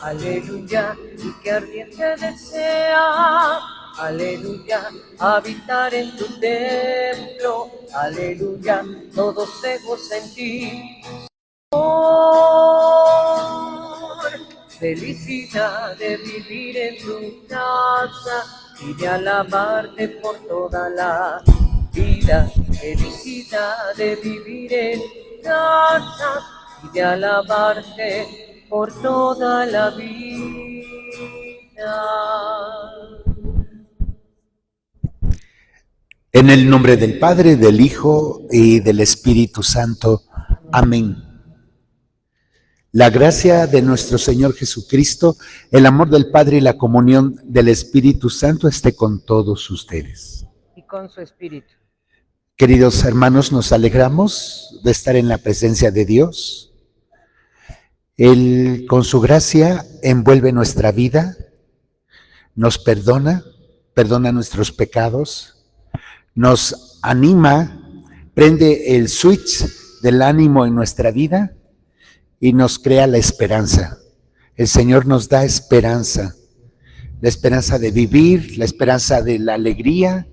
aleluya, y que ardiente desea, aleluya, habitar en tu templo, aleluya, todo se goza en ti. Felicidad de vivir en tu casa y de alabarte por toda la vida. Felicidad de vivir en tu casa y de alabarte por toda la vida. En el nombre del Padre, del Hijo y del Espíritu Santo. Amén. La gracia de nuestro Señor Jesucristo, el amor del Padre y la comunión del Espíritu Santo esté con todos ustedes. Y con su espíritu. Queridos hermanos, nos alegramos de estar en la presencia de Dios. Él, con su gracia, envuelve nuestra vida, nos perdona nuestros pecados, nos anima, prende el switch del ánimo en nuestra vida y nos crea la esperanza. El Señor nos da esperanza, la esperanza de vivir, la esperanza de la alegría,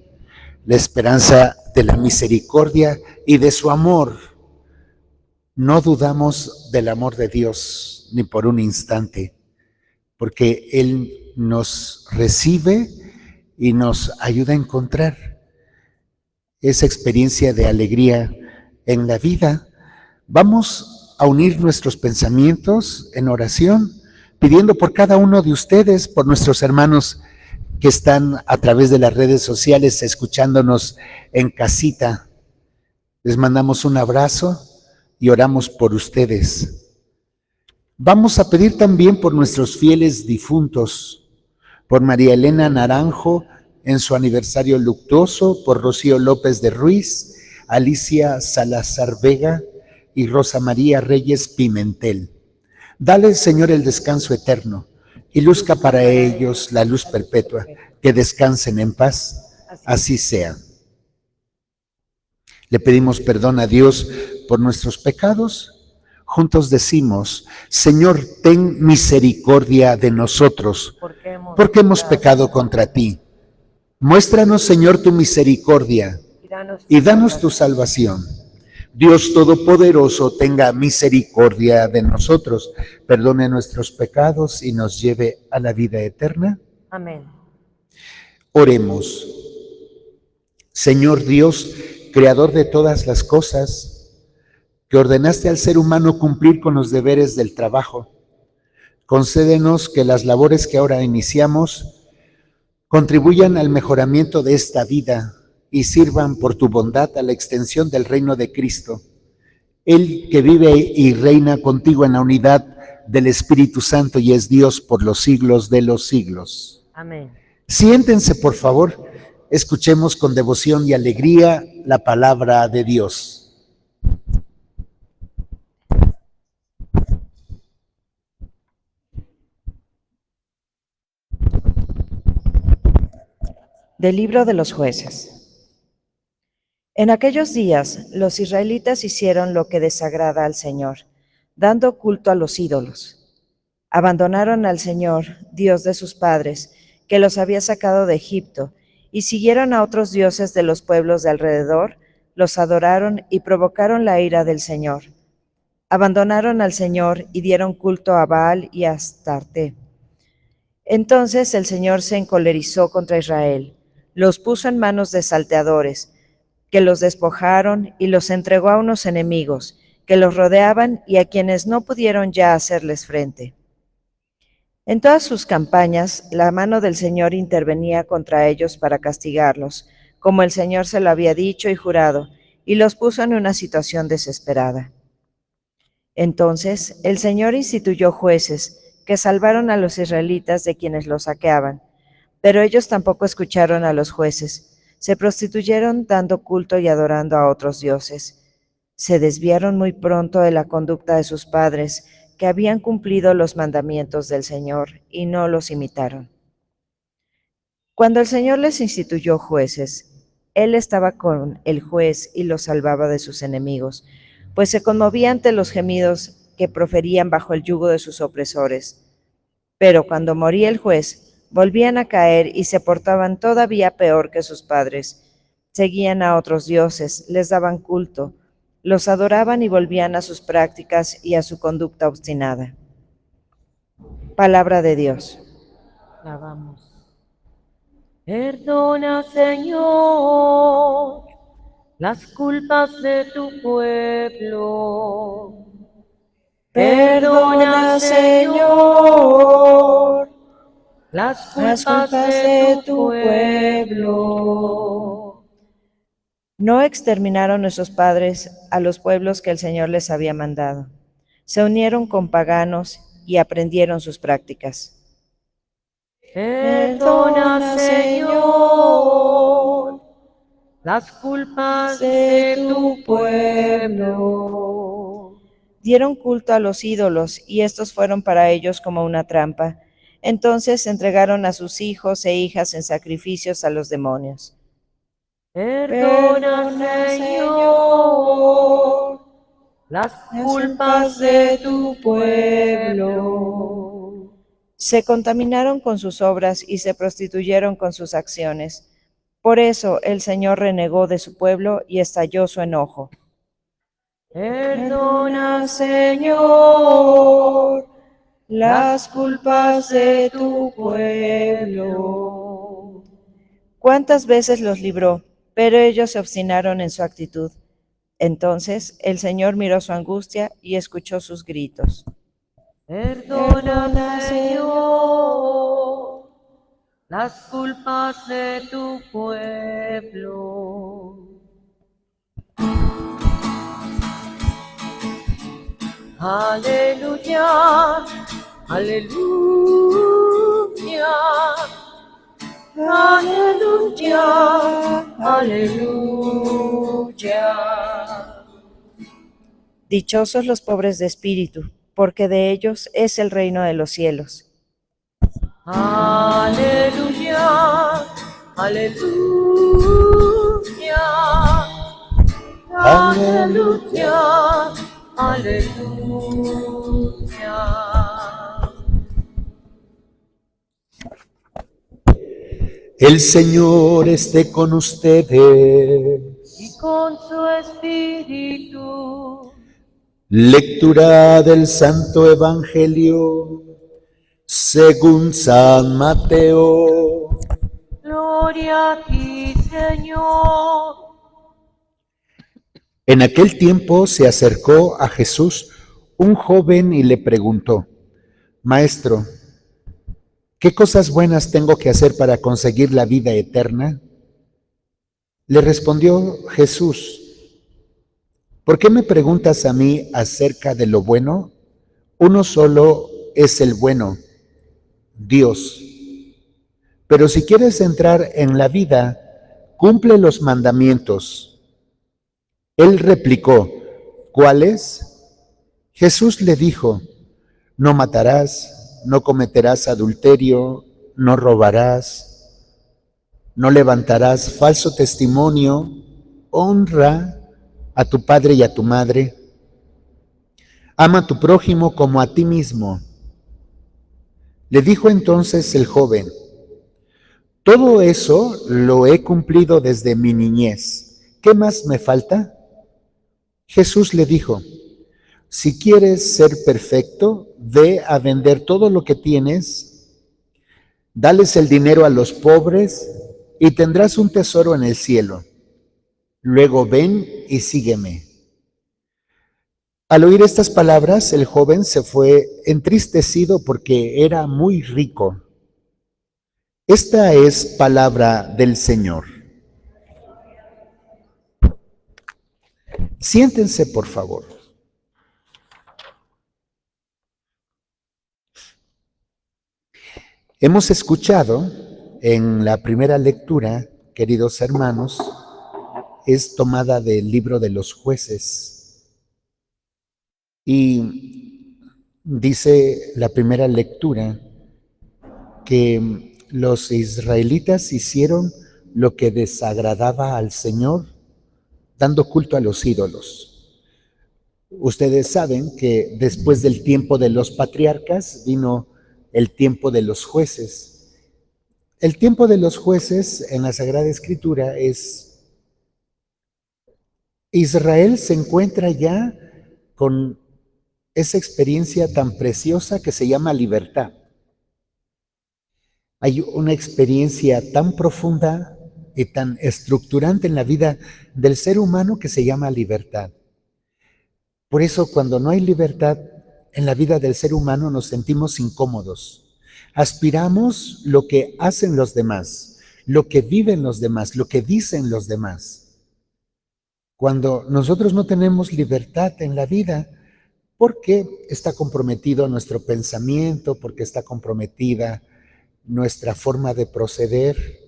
la esperanza de la misericordia y de su amor. No dudamos del amor de Dios ni por un instante, porque Él nos recibe y nos ayuda a encontrar esa experiencia de alegría en la vida. Vamos a unir nuestros pensamientos en oración, pidiendo por cada uno de ustedes, por nuestros hermanos que están a través de las redes sociales escuchándonos en casita. Les mandamos un abrazo y oramos por ustedes. Vamos a pedir también por nuestros fieles difuntos, por María Elena Naranjo en su aniversario luctuoso, por Rocío López de Ruiz, Alicia Salazar Vega y Rosa María Reyes Pimentel. Dale, Señor, el descanso eterno y luzca para ellos la luz perpetua, que descansen en paz, así sea. Le pedimos perdón a Dios por nuestros pecados. Juntos decimos: Señor, ten misericordia de nosotros, porque hemos pecado contra ti. Muéstranos, Señor, tu misericordia y danos tu salvación. Dios Todopoderoso, tenga misericordia de nosotros, perdone nuestros pecados y nos lleve a la vida eterna. Amén. Oremos. Señor Dios, creador de todas las cosas, que ordenaste al ser humano cumplir con los deberes del trabajo, concédenos que las labores que ahora iniciamos contribuyan al mejoramiento de esta vida y sirvan por tu bondad a la extensión del reino de Cristo, Él que vive y reina contigo en la unidad del Espíritu Santo y es Dios por los siglos de los siglos. Amén. Siéntense, por favor, escuchemos con devoción y alegría la palabra de Dios. Del libro de los jueces. En aquellos días, los israelitas hicieron lo que desagrada al Señor, dando culto a los ídolos. Abandonaron al Señor, Dios de sus padres, que los había sacado de Egipto, y siguieron a otros dioses de los pueblos de alrededor, los adoraron y provocaron la ira del Señor. Abandonaron al Señor y dieron culto a Baal y a Astarte. Entonces el Señor se encolerizó contra Israel, los puso en manos de salteadores, que los despojaron y los entregó a unos enemigos, que los rodeaban y a quienes no pudieron ya hacerles frente. En todas sus campañas, la mano del Señor intervenía contra ellos para castigarlos, como el Señor se lo había dicho y jurado, y los puso en una situación desesperada. Entonces el Señor instituyó jueces que salvaron a los israelitas de quienes los saqueaban, pero ellos tampoco escucharon a los jueces. Se prostituyeron dando culto y adorando a otros dioses. Se desviaron muy pronto de la conducta de sus padres, que habían cumplido los mandamientos del Señor y no los imitaron. Cuando el Señor les instituyó jueces, Él estaba con el juez y los salvaba de sus enemigos, pues se conmovía ante los gemidos que proferían bajo el yugo de sus opresores. Pero cuando moría el juez, volvían a caer y se portaban todavía peor que sus padres. Seguían a otros dioses, les daban culto, los adoraban y volvían a sus prácticas y a su conducta obstinada. Palabra de Dios. Alabamos. Perdona, Señor, las culpas de tu pueblo. Perdona, Señor, las culpas de tu pueblo. No exterminaron nuestros padres a los pueblos que el Señor les había mandado. Se unieron con paganos y aprendieron sus prácticas. Perdona, Señor, las culpas de tu pueblo. Dieron culto a los ídolos y estos fueron para ellos como una trampa. Entonces entregaron a sus hijos e hijas en sacrificios a los demonios. Perdona, Señor, las culpas de tu pueblo. Se contaminaron con sus obras y se prostituyeron con sus acciones. Por eso el Señor renegó de su pueblo y estalló su enojo. Perdona, Señor, las culpas de tu pueblo. ¿Cuántas veces los libró? Pero ellos se obstinaron en su actitud. Entonces el Señor miró su angustia y escuchó sus gritos. Perdona, Señor, las culpas de tu pueblo. Aleluya, aleluya, aleluya, aleluya. Dichosos los pobres de espíritu, porque de ellos es el reino de los cielos. Aleluya, aleluya, aleluya, aleluya. El Señor esté con ustedes. Y con su espíritu. Lectura del Santo Evangelio según San Mateo. Gloria a ti, Señor. En aquel tiempo se acercó a Jesús un joven y le preguntó: Maestro, ¿qué cosas buenas tengo que hacer para conseguir la vida eterna? Le respondió Jesús: ¿por qué me preguntas a mí acerca de lo bueno? Uno solo es el bueno, Dios. Pero si quieres entrar en la vida, cumple los mandamientos. Él replicó: ¿cuáles? Jesús le dijo: no matarás, no cometerás adulterio, no robarás, no levantarás falso testimonio, honra a tu padre y a tu madre, ama a tu prójimo como a ti mismo. Le dijo entonces el joven: todo eso lo he cumplido desde mi niñez. ¿Qué más me falta? Jesús le dijo: si quieres ser perfecto, ve a vender todo lo que tienes, dales el dinero a los pobres y tendrás un tesoro en el cielo. Luego ven y sígueme. Al oír estas palabras, el joven se fue entristecido porque era muy rico. Esta es palabra del Señor. Siéntense, por favor. Hemos escuchado en la primera lectura, queridos hermanos, es tomada del libro de los Jueces. Y dice la primera lectura que los israelitas hicieron lo que desagradaba al Señor, dando culto a los ídolos. Ustedes saben que después del tiempo de los patriarcas vino el tiempo de los jueces. El tiempo de los jueces en la Sagrada Escritura es: Israel se encuentra ya con esa experiencia tan preciosa que se llama libertad. Hay una experiencia tan profunda y tan estructurante en la vida del ser humano que se llama libertad. Por eso, cuando no hay libertad en la vida del ser humano, nos sentimos incómodos. Aspiramos lo que hacen los demás, lo que viven los demás, lo que dicen los demás. Cuando nosotros no tenemos libertad en la vida, porque está comprometido nuestro pensamiento, porque está comprometida nuestra forma de proceder,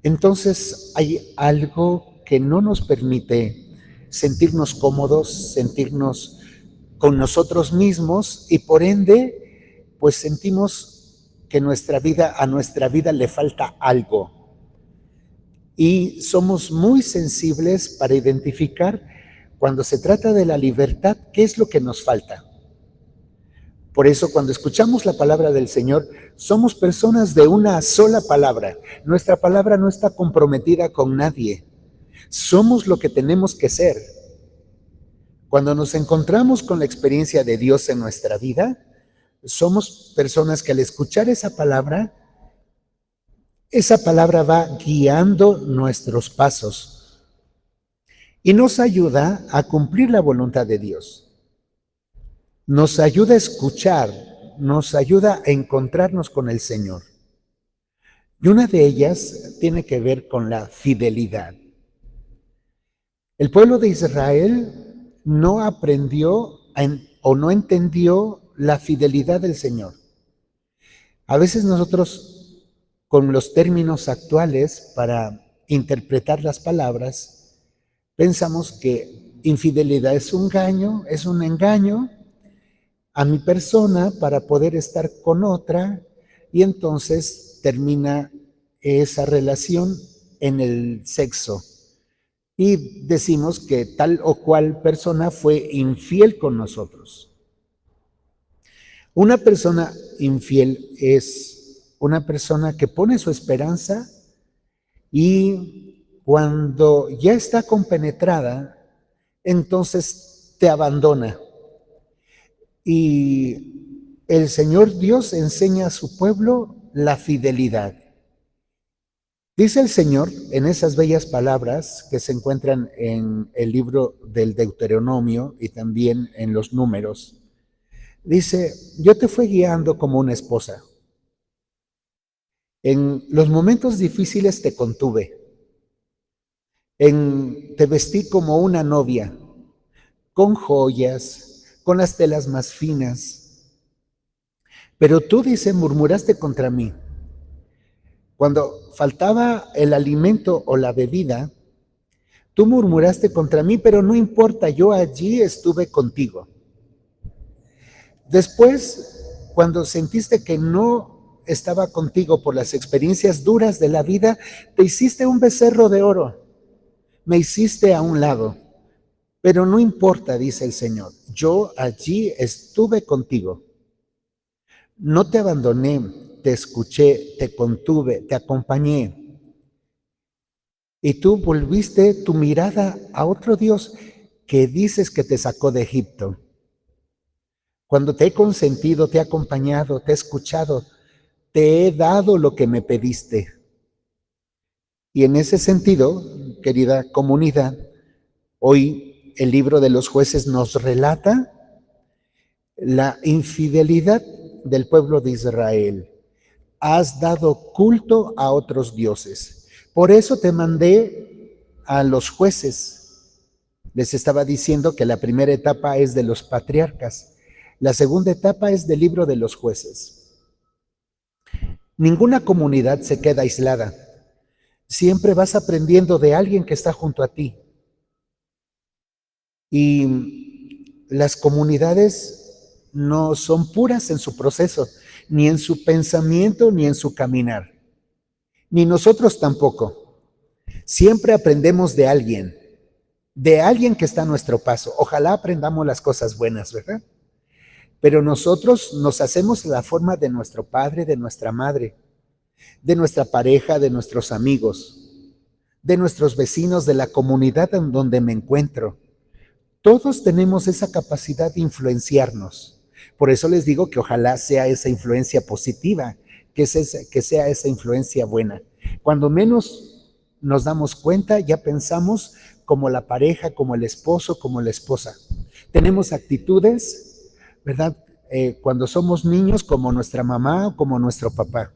entonces hay algo que no nos permite sentirnos cómodos, sentirnos con nosotros mismos, y por ende, pues sentimos que a nuestra vida le falta algo. Y somos muy sensibles para identificar, cuando se trata de la libertad, qué es lo que nos falta. Por eso, cuando escuchamos la palabra del Señor, somos personas de una sola palabra. Nuestra palabra no está comprometida con nadie. Somos lo que tenemos que ser. Cuando nos encontramos con la experiencia de Dios en nuestra vida, somos personas que al escuchar esa palabra va guiando nuestros pasos y nos ayuda a cumplir la voluntad de Dios. Nos ayuda a escuchar, nos ayuda a encontrarnos con el Señor. Y una de ellas tiene que ver con la fidelidad. El pueblo de Israel no aprendió o no entendió la fidelidad del Señor. A veces nosotros, con los términos actuales para interpretar las palabras, pensamos que infidelidad es un engaño a mi persona para poder estar con otra, y entonces termina esa relación en el sexo. Y decimos que tal o cual persona fue infiel con nosotros. Una persona infiel es una persona que pone su esperanza y cuando ya está compenetrada, entonces te abandona. Y el Señor Dios enseña a su pueblo la fidelidad. Dice el Señor en esas bellas palabras que se encuentran en el libro del Deuteronomio y también en los Números. Dice: yo te fui guiando como una esposa. En los momentos difíciles te contuve. Te vestí como una novia, con joyas, con las telas más finas. Pero tú, dice, murmuraste contra mí. Cuando faltaba el alimento o la bebida, tú murmuraste contra mí, pero no importa, yo allí estuve contigo. Después, cuando sentiste que no estaba contigo por las experiencias duras de la vida, te hiciste un becerro de oro, me hiciste a un lado. Pero no importa, dice el Señor, yo allí estuve contigo. No te abandoné, te escuché, te contuve, te acompañé. Y tú volviste tu mirada a otro Dios que dices que te sacó de Egipto. Cuando te he consentido, te he acompañado, te he escuchado, te he dado lo que me pediste. Y en ese sentido, querida comunidad, hoy el libro de los Jueces nos relata la infidelidad del pueblo de Israel. Has dado culto a otros dioses. Por eso te mandé a los jueces. Les estaba diciendo que la primera etapa es de los patriarcas. La segunda etapa es del libro de los Jueces. Ninguna comunidad se queda aislada. Siempre vas aprendiendo de alguien que está junto a ti. Y las comunidades no son puras en su proceso, ni en su pensamiento, ni en su caminar. Ni nosotros tampoco. Siempre aprendemos de alguien que está a nuestro paso. Ojalá aprendamos las cosas buenas, ¿verdad? Pero nosotros nos hacemos la forma de nuestro padre, de nuestra madre, de nuestra pareja, de nuestros amigos, de nuestros vecinos, de la comunidad en donde me encuentro. Todos tenemos esa capacidad de influenciarnos. Por eso les digo que ojalá sea esa influencia positiva, que sea esa influencia buena. Cuando menos nos damos cuenta, ya pensamos como la pareja, como el esposo, como la esposa. Tenemos actitudes, ¿verdad? Cuando somos niños, como nuestra mamá o como nuestro papá,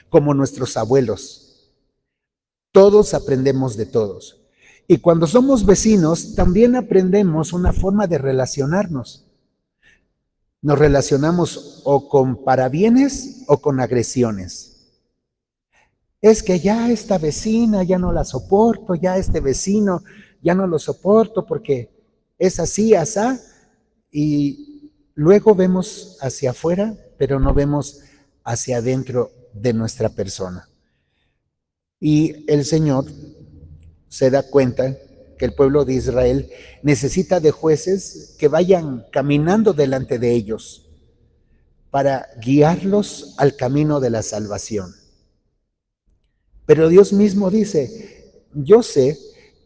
como nuestros abuelos. Todos aprendemos de todos. Y cuando somos vecinos, también aprendemos una forma de relacionarnos. Nos relacionamos o con parabienes o con agresiones. Es que ya esta vecina ya no la soporto, ya este vecino ya no lo soporto porque es así, asá. Y luego vemos hacia afuera, pero no vemos hacia adentro de nuestra persona. Y el Señor se da cuenta que el pueblo de Israel necesita de jueces que vayan caminando delante de ellos para guiarlos al camino de la salvación. Pero Dios mismo dice, yo sé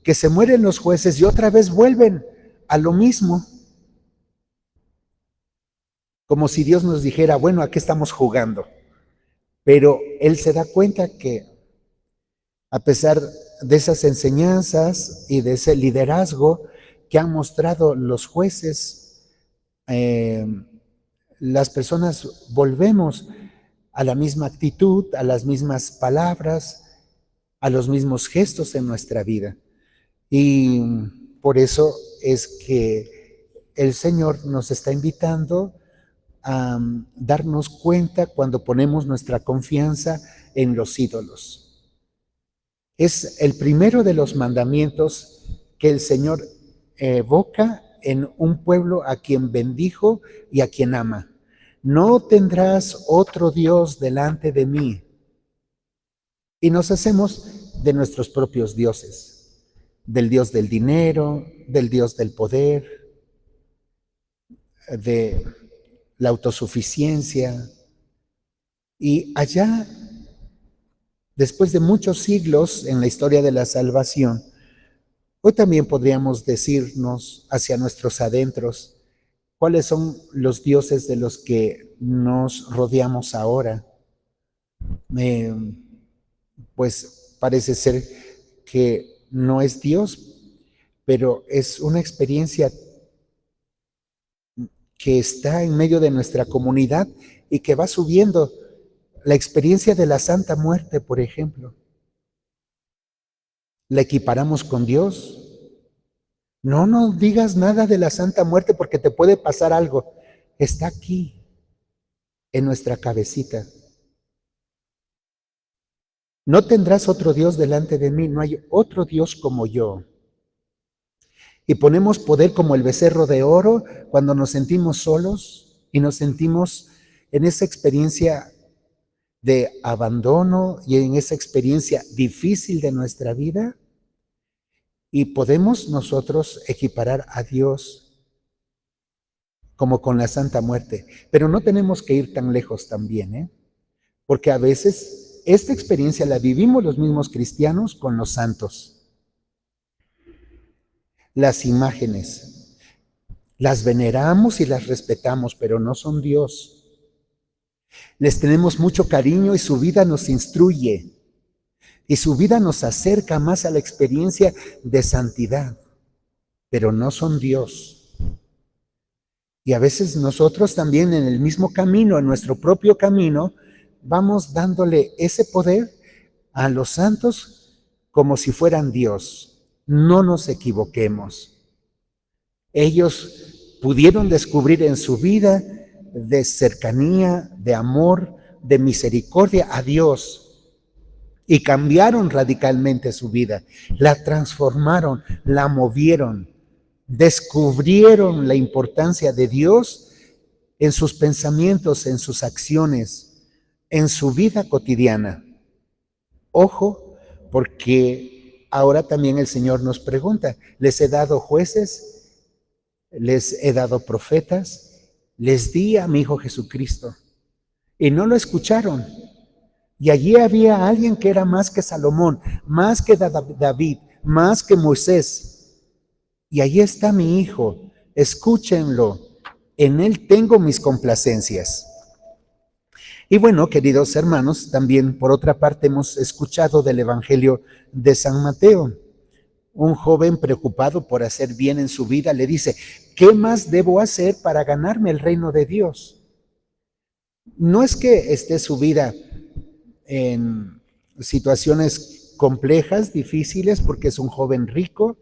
que se mueren los jueces y otra vez vuelven a lo mismo. Como si Dios nos dijera, bueno, ¿a qué estamos jugando? Pero Él se da cuenta que a pesar de esas enseñanzas y de ese liderazgo que han mostrado los jueces, las personas volvemos a la misma actitud, a las mismas palabras, a los mismos gestos en nuestra vida. Y por eso es que el Señor nos está invitando a darnos cuenta cuando ponemos nuestra confianza en los ídolos. Es el primero de los mandamientos que el Señor evoca en un pueblo a quien bendijo y a quien ama. No tendrás otro Dios delante de mí. Y nos hacemos de nuestros propios dioses, del Dios del dinero, del Dios del poder, de la autosuficiencia. Y allá, después de muchos siglos en la historia de la salvación, hoy también podríamos decirnos hacia nuestros adentros cuáles son los dioses de los que nos rodeamos ahora. Pues parece ser que no es Dios, pero es una experiencia que está en medio de nuestra comunidad y que va subiendo. La experiencia de la Santa Muerte, por ejemplo, ¿la equiparamos con Dios? No digas nada de la Santa Muerte porque te puede pasar algo. Está aquí, en nuestra cabecita. No tendrás otro Dios delante de mí, no hay otro Dios como yo. Y ponemos poder como el becerro de oro cuando nos sentimos solos y nos sentimos en esa experiencia de abandono y en esa experiencia difícil de nuestra vida. Y podemos nosotros equiparar a Dios como con la Santa Muerte. Pero no tenemos que ir tan lejos también, porque a veces esta experiencia la vivimos los mismos cristianos con los santos. Las imágenes, las veneramos y las respetamos, pero no son Dios. Les tenemos mucho cariño y su vida nos instruye. Y su vida nos acerca más a la experiencia de santidad, pero no son Dios. Y a veces nosotros también en el mismo camino, en nuestro propio camino, vamos dándole ese poder a los santos como si fueran Dios. No nos equivoquemos. Ellos pudieron descubrir en su vida de cercanía, de amor, de misericordia a Dios. Y cambiaron radicalmente su vida, la transformaron, la movieron, descubrieron la importancia de Dios en sus pensamientos, en sus acciones, en su vida cotidiana. Ojo, porque ahora también el Señor nos pregunta, ¿les he dado jueces? ¿Les he dado profetas? les di a mi Hijo Jesucristo y no lo escucharon. Y allí había alguien que era más que Salomón, más que David, más que Moisés. Y allí está mi Hijo, escúchenlo, en Él tengo mis complacencias. Y bueno, queridos hermanos, también por otra parte hemos escuchado del Evangelio de San Mateo. Un joven preocupado por hacer bien en su vida le dice, ¿qué más debo hacer para ganarme el reino de Dios? No es que esté su vida en situaciones complejas, difíciles, porque es un joven rico,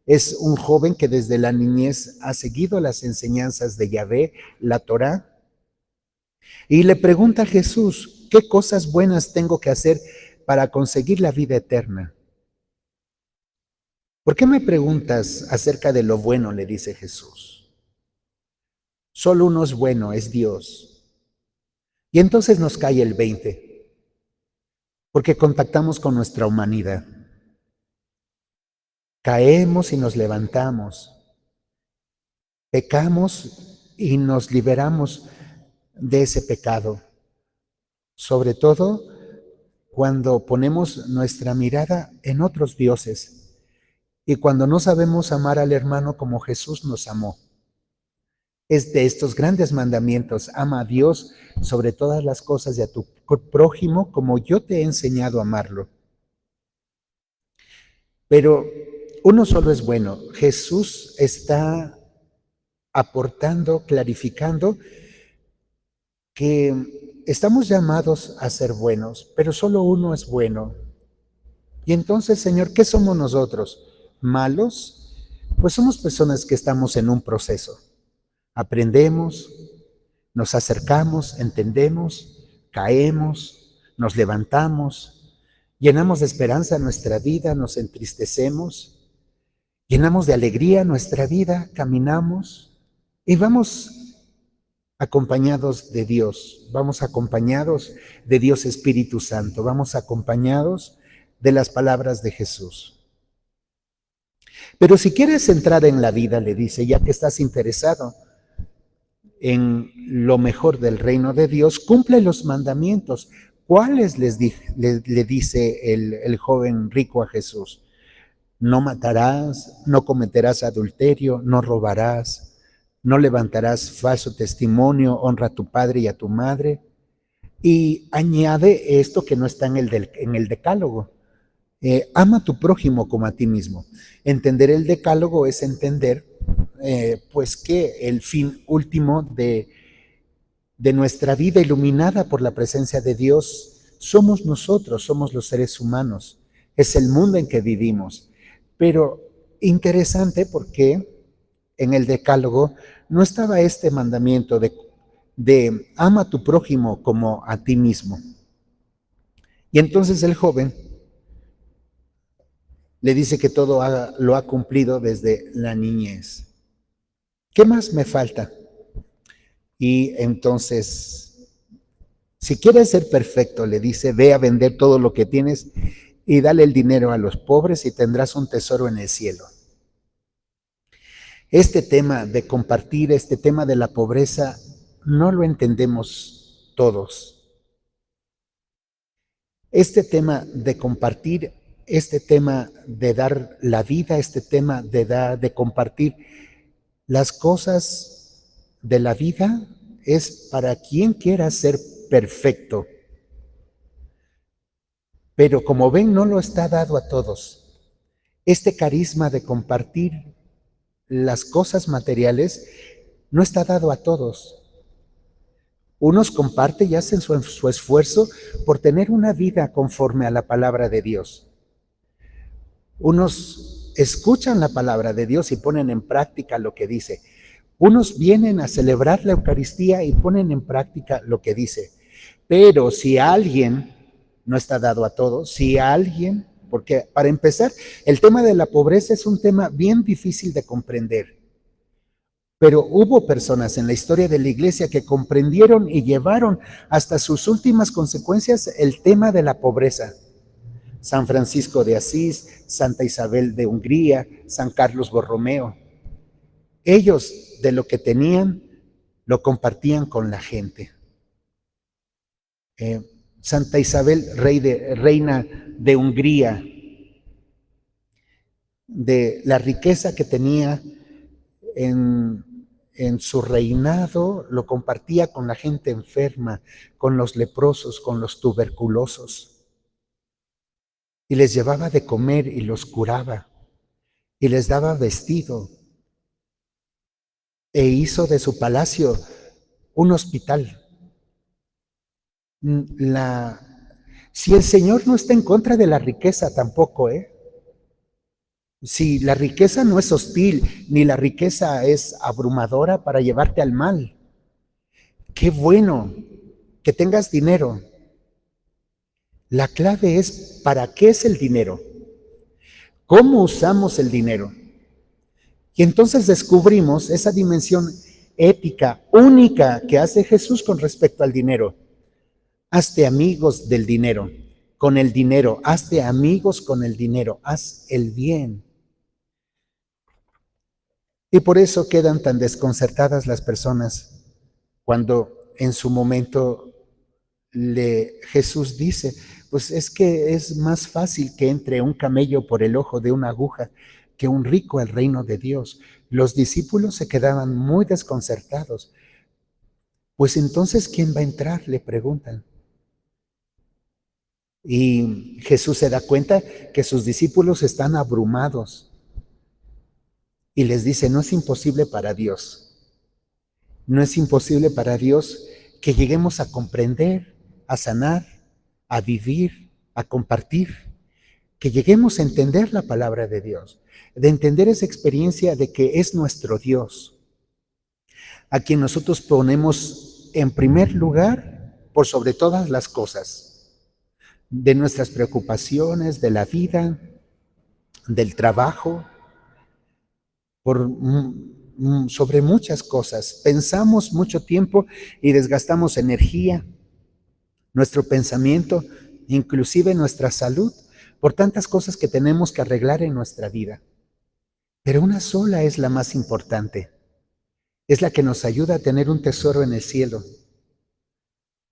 es un joven que desde la niñez ha seguido las enseñanzas de Yahvé, la Torá, y le pregunta a Jesús, ¿qué cosas buenas tengo que hacer para conseguir la vida eterna? ¿Por qué me preguntas acerca de lo bueno?, le dice Jesús. Solo uno es bueno, es Dios. Y entonces nos cae el 20, porque contactamos con nuestra humanidad. Caemos y nos levantamos. Pecamos y nos liberamos de ese pecado. Sobre todo cuando ponemos nuestra mirada en otros dioses y cuando no sabemos amar al hermano como Jesús nos amó. Es de estos grandes mandamientos: ama a Dios sobre todas las cosas y a tu prójimo como yo te he enseñado a amarlo. Pero uno solo es bueno. Jesús está aportando, clarificando que estamos llamados a ser buenos, pero solo uno es bueno. Y entonces, Señor, ¿qué somos nosotros? ¿Malos? Pues somos personas que estamos en un proceso. Aprendemos, nos acercamos, entendemos, caemos, nos levantamos, llenamos de esperanza nuestra vida, nos entristecemos, llenamos de alegría nuestra vida, caminamos y vamos acompañados de Dios, vamos acompañados de Dios Espíritu Santo, vamos acompañados de las palabras de Jesús. Pero si quieres entrar en la vida, le dice, ya que estás interesado en lo mejor del reino de Dios, cumple los mandamientos. ¿Cuáles le dice el joven rico a Jesús? No matarás, no cometerás adulterio, no robarás, no levantarás falso testimonio, honra a tu padre y a tu madre. Y añade esto que no está en el decálogo. Ama a tu prójimo como a ti mismo. Entender el decálogo es entender pues que el fin último de nuestra vida iluminada por la presencia de Dios somos nosotros, somos los seres humanos, es el mundo en que vivimos. Pero interesante porque en el decálogo no estaba este mandamiento de ama a tu prójimo como a ti mismo. Y entonces el joven le dice que todo lo ha cumplido desde la niñez. ¿Qué más me falta? Y entonces, si quieres ser perfecto, le dice, ve a vender todo lo que tienes y dale el dinero a los pobres y tendrás un tesoro en el cielo. Este tema de compartir, este tema de la pobreza, no lo entendemos todos. Este tema de compartir, este tema de dar la vida, este tema de compartir las cosas de la vida, es para quien quiera ser perfecto. Pero como ven, no lo está dado a todos. Este carisma de compartir las cosas materiales no está dado a todos. Unos comparten y hacen su esfuerzo por tener una vida conforme a la palabra de Dios. Unos escuchan la palabra de Dios y ponen en práctica lo que dice. Unos vienen a celebrar la Eucaristía y ponen en práctica lo que dice. Pero si alguien, no está dado a todos, si alguien, porque para empezar, el tema de la pobreza es un tema bien difícil de comprender. Pero hubo personas en la historia de la iglesia que comprendieron y llevaron hasta sus últimas consecuencias el tema de la pobreza. San Francisco de Asís, Santa Isabel de Hungría, San Carlos Borromeo. Ellos de lo que tenían lo compartían con la gente. Santa Isabel, reina de Hungría, de la riqueza que tenía en su reinado, lo compartía con la gente enferma, con los leprosos, con los tuberculosos. Y les llevaba de comer y los curaba, y les daba vestido, e hizo de su palacio un hospital. Si el Señor no está en contra de la riqueza tampoco, si la riqueza no es hostil, ni la riqueza es abrumadora para llevarte al mal. Qué bueno que tengas dinero. La clave es ¿para qué es el dinero? ¿Cómo usamos el dinero? Y entonces descubrimos esa dimensión ética única que hace Jesús con respecto al dinero. Hazte amigos del dinero, con el dinero, hazte amigos con el dinero, haz el bien. Y por eso quedan tan desconcertadas las personas cuando en su momento Jesús dice, pues es que es más fácil que entre un camello por el ojo de una aguja que un rico al reino de Dios. Los discípulos se quedaban muy desconcertados. Pues entonces, ¿quién va a entrar?, le preguntan. Y Jesús se da cuenta que sus discípulos están abrumados y les dice, no es imposible para Dios. No es imposible para Dios que lleguemos a comprender, a sanar, a vivir, a compartir, que lleguemos a entender la palabra de Dios, de entender esa experiencia de que es nuestro Dios, a quien nosotros ponemos en primer lugar por sobre todas las cosas, de nuestras preocupaciones, de la vida, del trabajo, sobre muchas cosas. Pensamos mucho tiempo y desgastamos energía, nuestro pensamiento, inclusive nuestra salud, por tantas cosas que tenemos que arreglar en nuestra vida. Pero una sola es la más importante. Es la que nos ayuda a tener un tesoro en el cielo.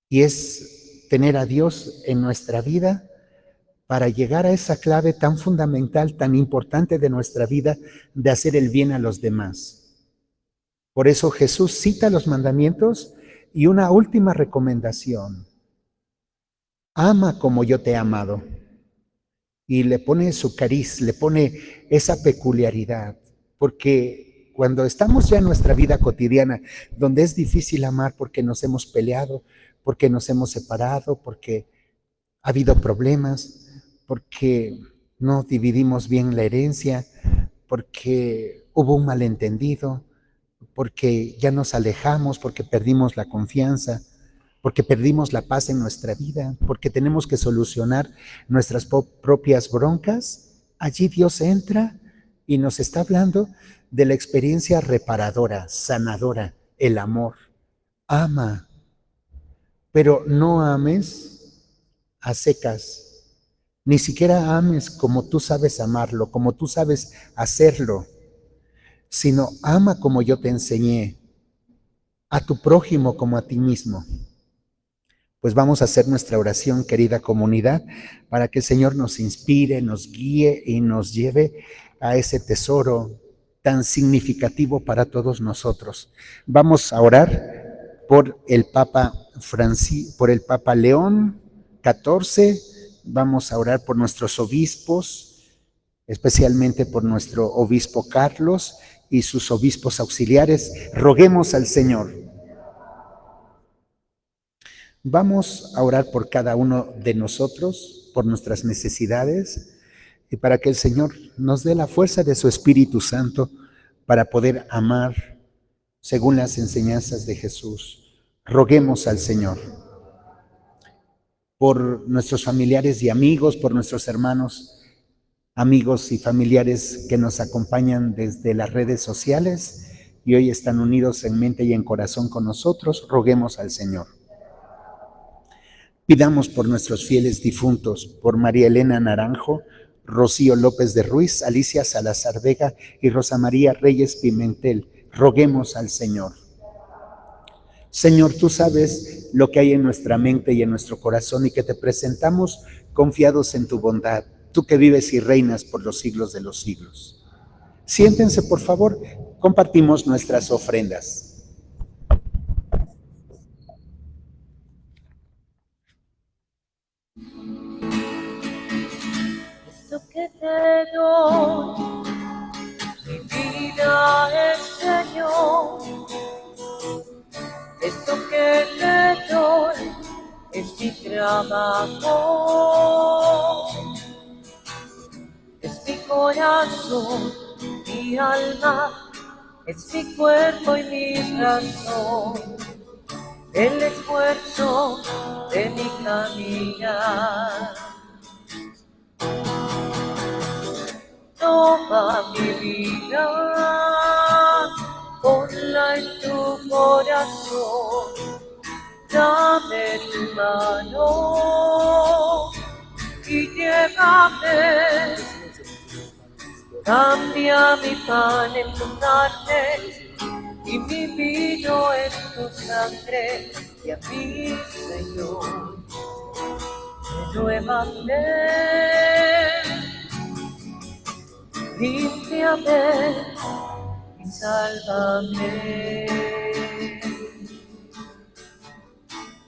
Y es tener a Dios en nuestra vida para llegar a esa clave tan fundamental, tan importante de nuestra vida, de hacer el bien a los demás. Por eso Jesús cita los mandamientos y una última recomendación. Ama como yo te he amado. Y le pone su cariz, le pone esa peculiaridad, porque cuando estamos ya en nuestra vida cotidiana, donde es difícil amar porque nos hemos peleado, porque nos hemos separado, porque ha habido problemas, porque no dividimos bien la herencia, porque hubo un malentendido, porque ya nos alejamos, porque perdimos la confianza, porque perdimos la paz en nuestra vida, porque tenemos que solucionar nuestras propias broncas, allí Dios entra y nos está hablando de la experiencia reparadora, sanadora, el amor. Ama, pero no ames a secas, ni siquiera ames como tú sabes amarlo, como tú sabes hacerlo, sino ama como yo te enseñé, a tu prójimo como a ti mismo. Pues vamos a hacer nuestra oración, querida comunidad, para que el Señor nos inspire, nos guíe y nos lleve a ese tesoro tan significativo para todos nosotros. Vamos a orar por el Papa por el Papa León XIV, vamos a orar por nuestros obispos, especialmente por nuestro obispo Carlos y sus obispos auxiliares. Roguemos al Señor. Vamos a orar por cada uno de nosotros, por nuestras necesidades, y para que el Señor nos dé la fuerza de su Espíritu Santo para poder amar según las enseñanzas de Jesús. Roguemos al Señor por nuestros familiares y amigos, por nuestros hermanos, amigos y familiares que nos acompañan desde las redes sociales y hoy están unidos en mente y en corazón con nosotros. Roguemos al Señor. Pidamos por nuestros fieles difuntos, por María Elena Naranjo, Rocío López de Ruiz, Alicia Salazar Vega y Rosa María Reyes Pimentel. Roguemos al Señor. Señor, tú sabes lo que hay en nuestra mente y en nuestro corazón y que te presentamos confiados en tu bondad, tú que vives y reinas por los siglos de los siglos. Siéntense, por favor, compartimos nuestras ofrendas. Esto que te doy, mi vida es Señor. Esto que te doy es mi trabajo, es mi corazón, mi alma, es mi cuerpo y mi razón, el esfuerzo de mi caminar. Toma mi vida, ponla en tu corazón, dame tu mano y llévame. Cambia mi pan en tu carne y mi vino en tu sangre, y a mí, Señor, renuévame. Límpiame y sálvame.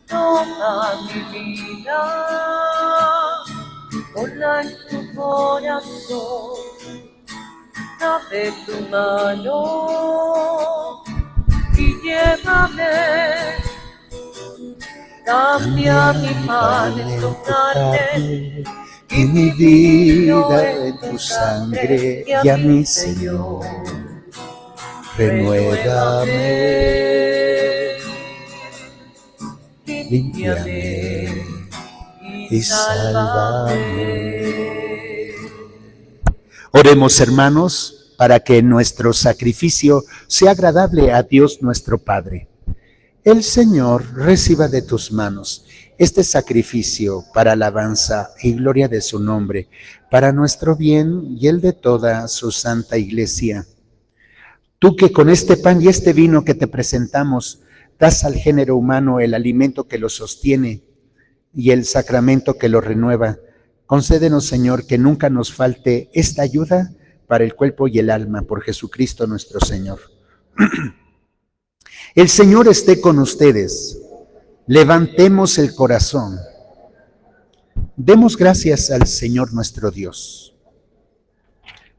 Toma mi vida, ponla en tu corazón, dame tu mano y llévame. Cambia mi pan en tu carne y mi vida en tu sangre, y a mí, Señor, renuévame, límpiame y sálvame. Oremos, hermanos, para que nuestro sacrificio sea agradable a Dios nuestro Padre. El Señor reciba de tus manos este sacrificio para alabanza y gloria de su nombre, para nuestro bien y el de toda su santa iglesia. Tú que con este pan y este vino que te presentamos, das al género humano el alimento que lo sostiene y el sacramento que lo renueva, concédenos, Señor, que nunca nos falte esta ayuda para el cuerpo y el alma, por Jesucristo nuestro Señor. El Señor esté con ustedes. Levantemos el corazón. Demos gracias al Señor nuestro Dios.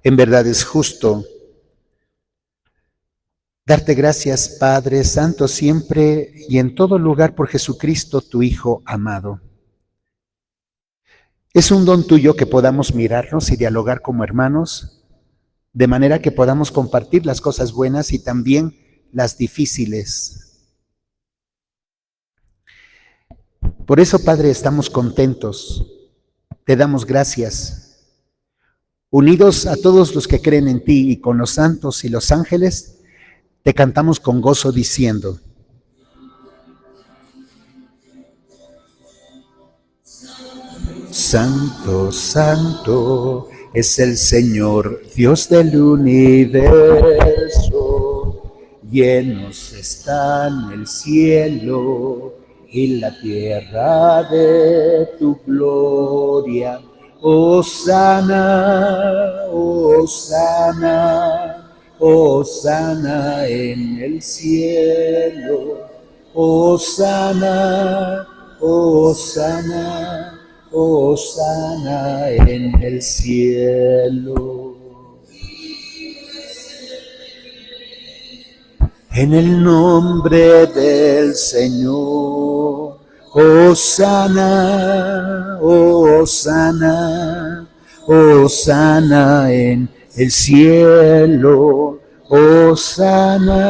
En verdad es justo darte gracias, Padre Santo, siempre y en todo lugar por Jesucristo, tu Hijo amado. Es un don tuyo que podamos mirarnos y dialogar como hermanos, de manera que podamos compartir las cosas buenas y también las difíciles. Por eso, Padre, estamos contentos, te damos gracias. Unidos a todos los que creen en ti y con los santos y los ángeles, te cantamos con gozo diciendo: Santo, santo es el Señor, Dios del universo. Llenos están el cielo y la tierra de tu gloria. Hosana, hosana, hosana en el cielo. Hosana, hosana, hosana en el cielo. En el nombre del Señor, hosana, hosana, hosana en el cielo. Hosana,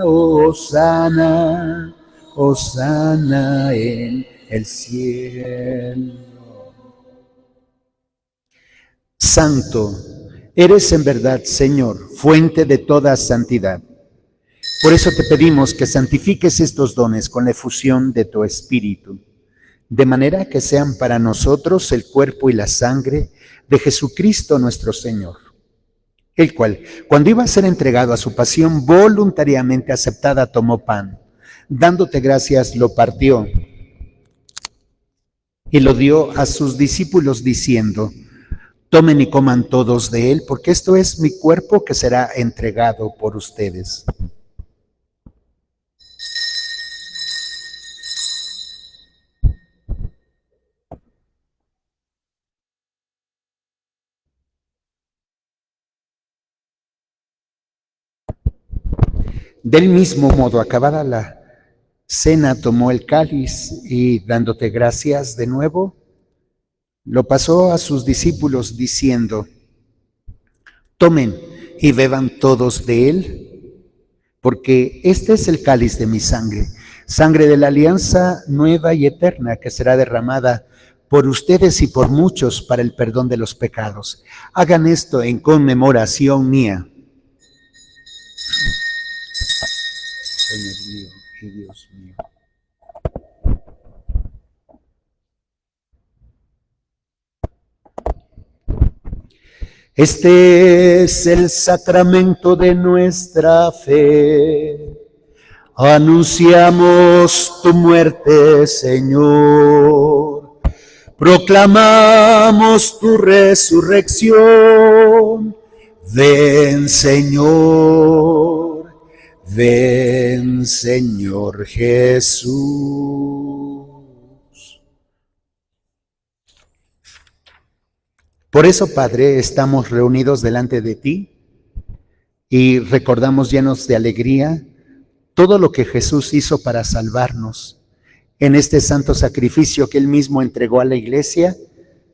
hosana, hosana en el cielo. Santo, eres en verdad, Señor, fuente de toda santidad. Por eso te pedimos que santifiques estos dones con la efusión de tu Espíritu, de manera que sean para nosotros el cuerpo y la sangre de Jesucristo nuestro Señor, el cual, cuando iba a ser entregado a su pasión voluntariamente aceptada, tomó pan, Dándote gracias, lo partió y lo dio a sus discípulos diciendo: tomen y coman todos de él, porque esto es mi cuerpo que será entregado por ustedes. Del mismo modo, acabada la cena, tomó el cáliz y, dándote gracias de nuevo, lo pasó a sus discípulos diciendo: tomen y beban todos de él, porque este es el cáliz de mi sangre, sangre de la alianza nueva y eterna que será derramada por ustedes y por muchos para el perdón de los pecados. Hagan esto en conmemoración mía. Señor mío y Dios mío. Este es el sacramento de nuestra fe. Anunciamos tu muerte, Señor. Proclamamos tu resurrección. Ven, Señor. Ven, Señor Jesús. Por eso, Padre, estamos reunidos delante de ti y recordamos llenos de alegría todo lo que Jesús hizo para salvarnos. En este santo sacrificio que Él mismo entregó a la Iglesia,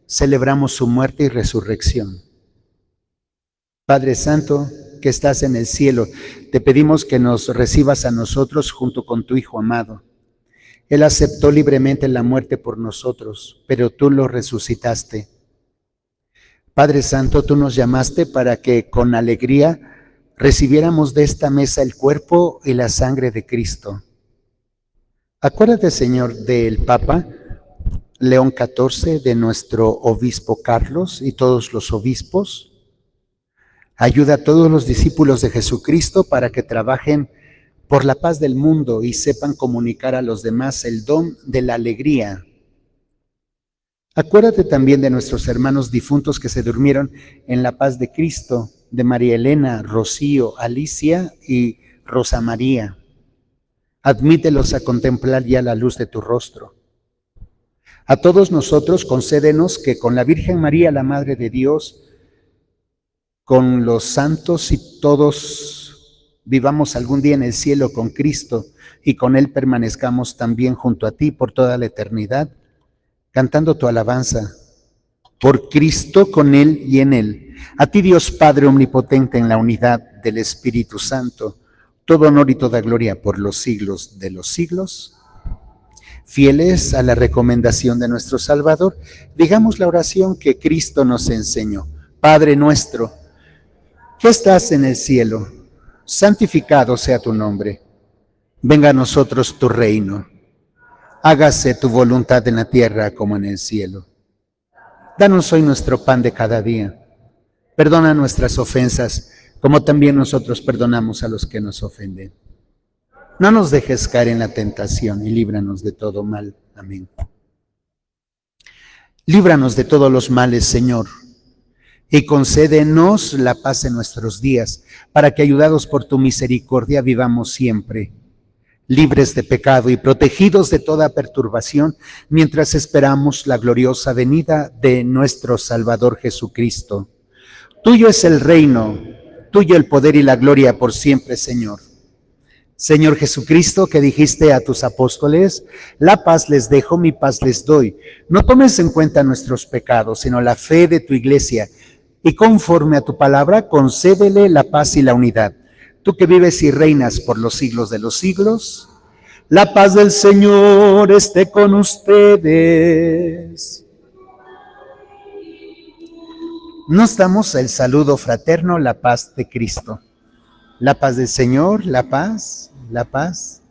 celebramos su muerte y resurrección. Padre Santo, que estás en el cielo, te pedimos que nos recibas a nosotros junto con tu Hijo amado. Él aceptó libremente la muerte por nosotros, pero tú lo resucitaste. Padre Santo, tú nos llamaste para que con alegría recibiéramos de esta mesa el cuerpo y la sangre de Cristo. Acuérdate, Señor, del Papa León XIV, de nuestro obispo Carlos y todos los obispos. Ayuda a todos los discípulos de Jesucristo para que trabajen por la paz del mundo y sepan comunicar a los demás el don de la alegría. Acuérdate también de nuestros hermanos difuntos que se durmieron en la paz de Cristo, de María Elena, Rocío, Alicia y Rosa María. Admítelos a contemplar ya la luz de tu rostro. A todos nosotros concédenos que con la Virgen María, la Madre de Dios, con los santos y todos vivamos algún día en el cielo con Cristo y con Él permanezcamos también junto a ti por toda la eternidad, cantando tu alabanza. Por Cristo, con Él y en Él. A ti, Dios Padre omnipotente, en la unidad del Espíritu Santo, todo honor y toda gloria por los siglos de los siglos. Fieles a la recomendación de nuestro Salvador, digamos la oración que Cristo nos enseñó. Padre nuestro, que estás en el cielo, santificado sea tu nombre. Venga a nosotros tu reino. Hágase tu voluntad en la tierra como en el cielo. Danos hoy nuestro pan de cada día. Perdona nuestras ofensas, como también nosotros perdonamos a los que nos ofenden. No nos dejes caer en la tentación y líbranos de todo mal. Amén. Líbranos de todos los males, Señor, y concédenos la paz en nuestros días, para que, ayudados por tu misericordia, vivamos siempre libres de pecado y protegidos de toda perturbación, mientras esperamos la gloriosa venida de nuestro Salvador Jesucristo. Tuyo es el reino, tuyo el poder y la gloria por siempre, Señor. Señor Jesucristo, que dijiste a tus apóstoles: la paz les dejo, mi paz les doy. No tomes en cuenta nuestros pecados, sino la fe de tu Iglesia, y conforme a tu palabra, concédele la paz y la unidad. Tú que vives y reinas por los siglos de los siglos, la paz del Señor esté con ustedes. Nos damos el saludo fraterno, la paz de Cristo. La paz del Señor, la paz, la paz.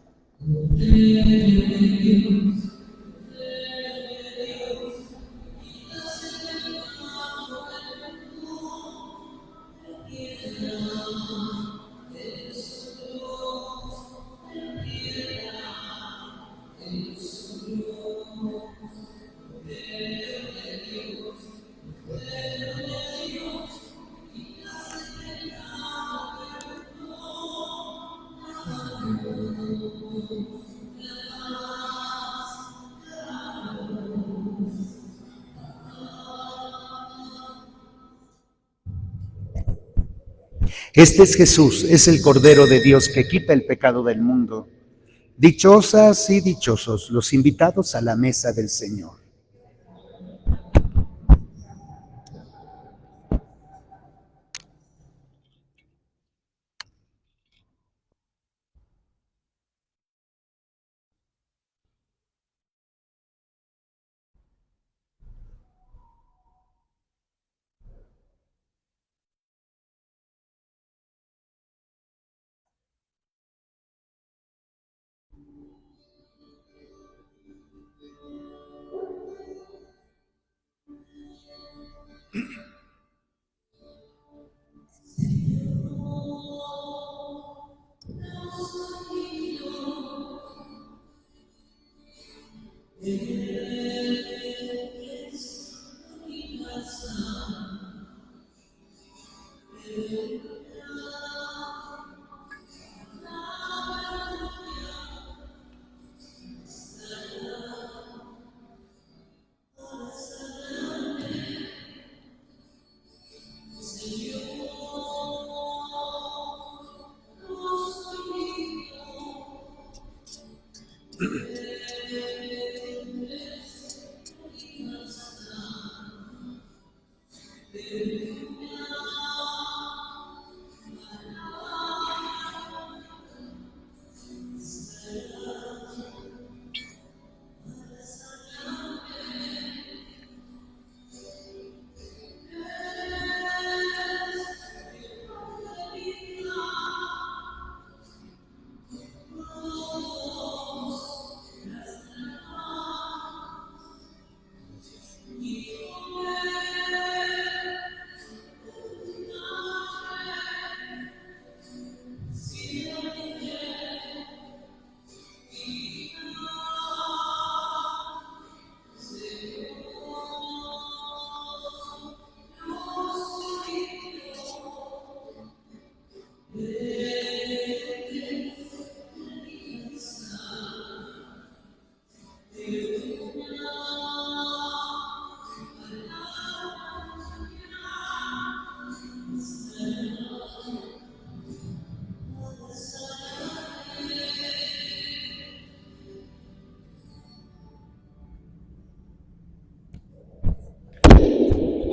Este es Jesús, es el Cordero de Dios que quita el pecado del mundo. Dichosas y dichosos los invitados a la mesa del Señor.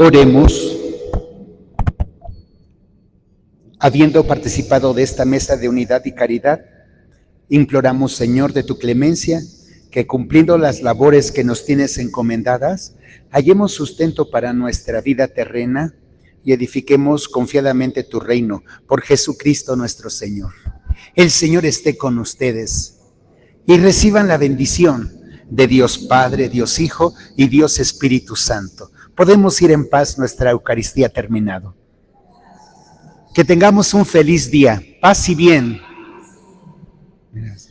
Oremos. Habiendo participado de esta mesa de unidad y caridad, imploramos, Señor, de tu clemencia, que cumpliendo las labores que nos tienes encomendadas, hallemos sustento para nuestra vida terrena y edifiquemos confiadamente tu reino por Jesucristo nuestro Señor. El Señor esté con ustedes y reciban la bendición de Dios Padre, Dios Hijo y Dios Espíritu Santo. Podemos ir en paz, nuestra Eucaristía ha terminado. Que tengamos un feliz día, paz y bien. Gracias.